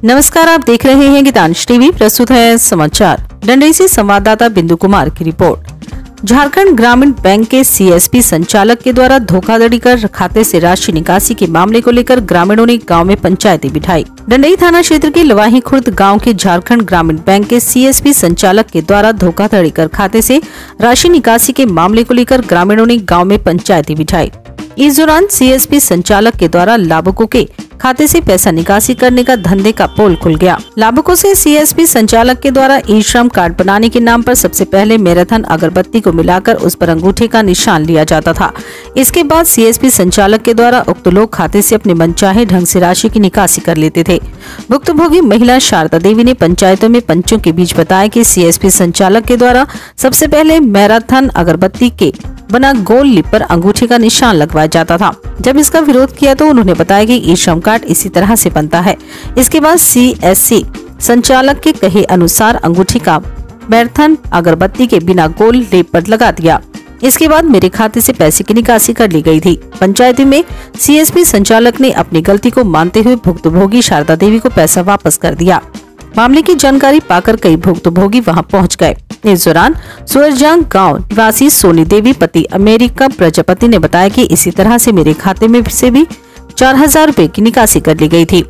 नमस्कार, आप देख रहे हैं गीतांश टीवी। प्रस्तुत है समाचार। डंडई से संवाददाता बिंदु कुमार की रिपोर्ट। झारखंड ग्रामीण बैंक के सीएसपी संचालक के द्वारा धोखाधड़ी कर खाते से राशि निकासी के मामले को लेकर ग्रामीणों ने गांव में पंचायती बिठाई। डंडई थाना क्षेत्र के लवाही खुर्द गांव के झारखंड ग्रामीण बैंक के सीएसपी संचालक के द्वारा धोखाधड़ी कर खाते से राशि निकासी के मामले को लेकर ग्रामीणों ने गाँव में पंचायती बिठाई। इस दौरान सीएसपी संचालक के द्वारा लाभुकों के खाते से पैसा निकासी करने का धंधे का पोल खुल गया। लाभुकों से सीएसपी संचालक के द्वारा ई श्रम कार्ड बनाने के नाम पर सबसे पहले मैराथन अगरबत्ती को मिलाकर उस पर अंगूठे का निशान लिया जाता था। इसके बाद सीएसपी संचालक के द्वारा उक्त लोग खाते से अपने मनचाहे ढंग से राशि की निकासी कर लेते थे। भुक्तभोगी महिला शारदा देवी ने पंचायतों में पंचों के बीच बताया कि सीएसपी संचालक के द्वारा सबसे पहले मैराथन अगरबत्ती के बना गोल लिप पर अंगूठे का निशान लगवाया जाता था। जब इसका विरोध किया तो उन्होंने बताया कि ई श्रम कार्ड इसी तरह से बनता है। इसके बाद सीएससी संचालक के कहे अनुसार अंगूठे का मैराथन अगरबत्ती के बिना गोल लेप पर लगा दिया। इसके बाद मेरे खाते से पैसे की निकासी कर ली गई थी। पंचायती में सीएसपी संचालक ने अपनी गलती को मानते हुए भुक्तभोगी शारदा देवी को पैसा वापस कर दिया। मामले की जानकारी पाकर कई भुक्तभोगी वहां पहुंच गए। इस दौरान सुरजांग गांव निवासी सोनी देवी पति अमेरिका प्रजापति ने बताया कि इसी तरह से मेरे खाते में से भी 4000 रुपए की निकासी कर ली गई थी।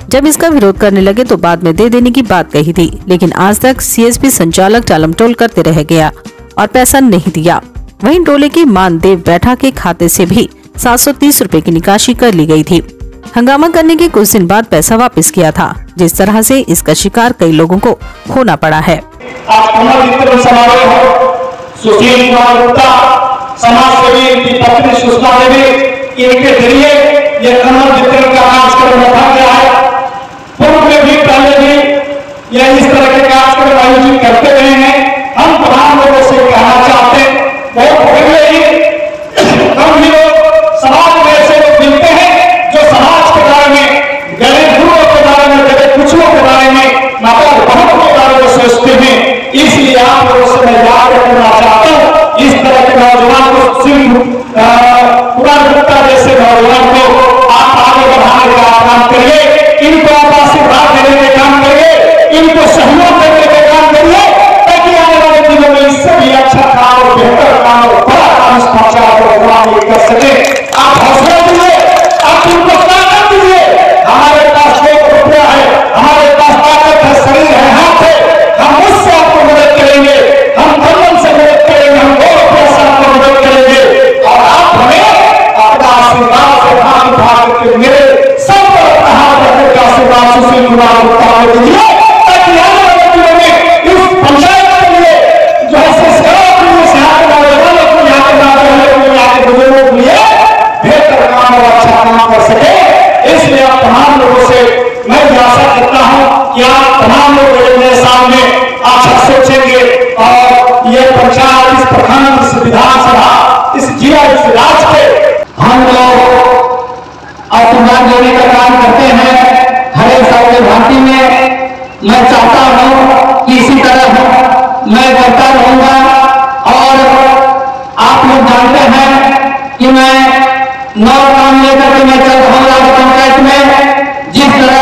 जब इसका विरोध करने लगे तो बाद में दे देने की बात कही थी, लेकिन आज तक सीएसपी संचालक टालमटोल करते रह गया और पैसा नहीं दिया। वहीं टोले की मानदेव बैठा के खाते से भी 730 रुपए की निकासी कर ली गई थी। हंगामा करने के कुछ दिन बाद पैसा वापस किया था, जिस तरह से इसका शिकार कई लोगों को होना पड़ा है। आज पुनर्वितरण समारोह सुशील कुमार गुप्ता, समाजसेवी की पत्नी सुषमा देवी, इनके जरिए ये पुनर्वितरण का कार्यक्रम रखा गया है। पूर्व में भी पहले भी यह इस तरह के कार्यक्रम आयोजित करते रहे हैं। हम तमाम लोगों से कहना चाहते हैं, बहुत पहले ही हम भी लोग समाज में ऐसे लोग मिलते हैं जो समाज के बारे में, गरीब गुरुओं के बारे में, गरीब कुछुओं के बारे में, माता बहनों के बारे में सोचते हैं। इसलिए आप लोगों से मैं याद करना चाहता हूँ, इस तरह के नौजवान को पुनर्वितरण जैसे नौजवान को आप आगे बढ़ाने का काम करिए, इनको आप आशीर्वाद देने का काम करिए, इनको सहयोग देने का काम करिए, ताकि आने वाले दिनों में इससे भी अच्छा काम और बेहतर काम और बड़ा काम इस पंचायत को कर सके। आप हौसला दीजिए, आप उनको ताकत दीजिए। हमारे पास 1 रुपया है, हमारे पास ताकत है, शरीर है, हाथ है, हम उससे आपको मदद करेंगे, हम धर्म से मदद करेंगे, हम 2 रुपये से आपको मदद करेंगे और आप हमें अपना आशीर्वाद से हाथ उठा करके मेरे सब पर अपना हाथ रखकर के आशीर्वाद सुशील कुमार गुप्ता को दीजिए, ताकि आने वाले दिनों में इस पंचायत के लिए जो है संस्कारों के लिए, यहाँ के नौजवानों को, यहाँ के नौजवानों को, यहाँ के बुजुर्गों के लिए बेहतर काम और अच्छा काम कर सके। इसलिए आप तमाम लोगों से मैं आशा करता हूँ कि आप तमाम लोग मेरे सामने अच्छा सोचेंगे और ये पंचायत, इस प्रखंड, इस विधानसभा, इस जिला, इस राज्य के हम लोग आशीर्वाद देने का काम करते हैं। हर एक साल के भांति में मैं चाहता हूँ कि इसी तरह मैं करता रहूंगा और आप लोग जानते हैं कि मैं नौ काम लेकर के मैं चल रहा हूँ राज्य पंचायत में। जिस तरह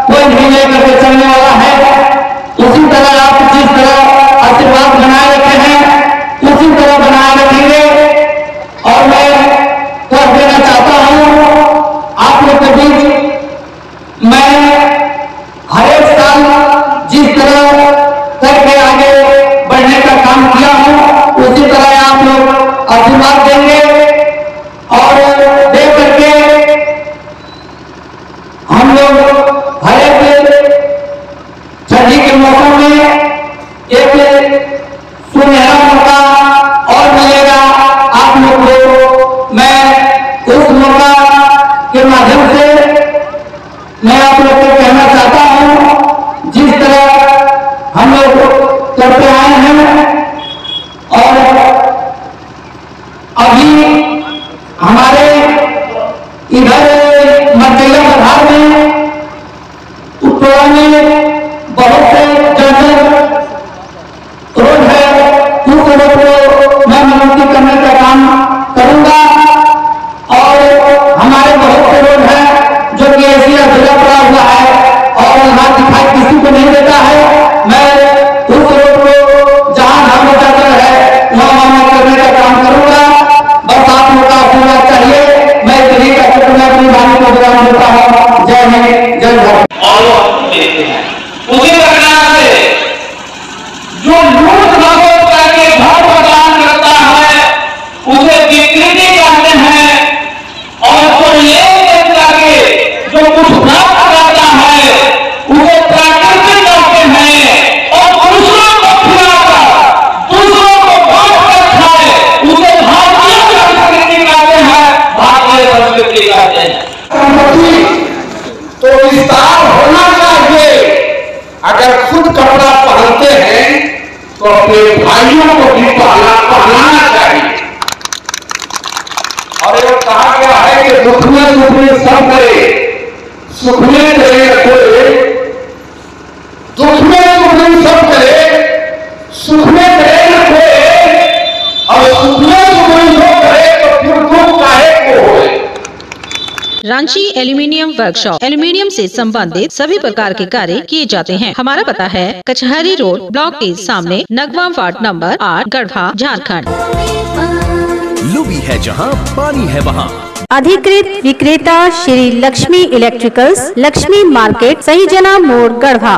कोई भी लेकर के चलने वाला है, उसी तरह आप जिस तरह आशीर्वाद बनाए रखे हैं उसी तरह बनाए रखेंगे। और मैं कर देना चाहता हूँ आप लोग के बीच, मैं हर एक साल जिस तरह करके आगे बढ़ने का काम किया हूँ उसी तरह आप लोग आशीर्वाद देंगे और दे करके हम लोग हर एक सर्दी के मौसम में एक सुनहरा मौका और मिलेगा आप लोग को। मैं उस मौका के माध्यम से मैं आप लोग को कहना चाहता हूँ, जिस तरह हम लोग करते आए हैं और अभी हमारे इधर मर्चैया बधार में उत्तरा में बहुत से जंगल रोड है, उस रोड को मैं मरम्मती करने का काम करूंगा। और हमारे बहुत से रोड है जो कि एशिया ढिला पड़ा हुआ है और यहाँ भाइयों को भी पहलाना चाहिए। और ये कहा गया है कि दुख में सब करे, सुख में करे कोई, दुख में सब करे, सुख में करे न कोई, और सुख में सब करे तो फिर दुख काहे को होए। रांची एल्यूमिनियम वर्कशॉप एल्यूमिनियम से संबंधित सभी प्रकार के कार्य किए जाते हैं। हमारा पता है कचहरी रोड ब्लॉक के सामने, नगवा वार्ड नंबर 8, गढ़वा, झारखंड। लुबी है जहां पानी है वहां। अधिकृत विक्रेता श्री लक्ष्मी इलेक्ट्रिकल्स, लक्ष्मी मार्केट, सही जना मोड़, गढ़वा।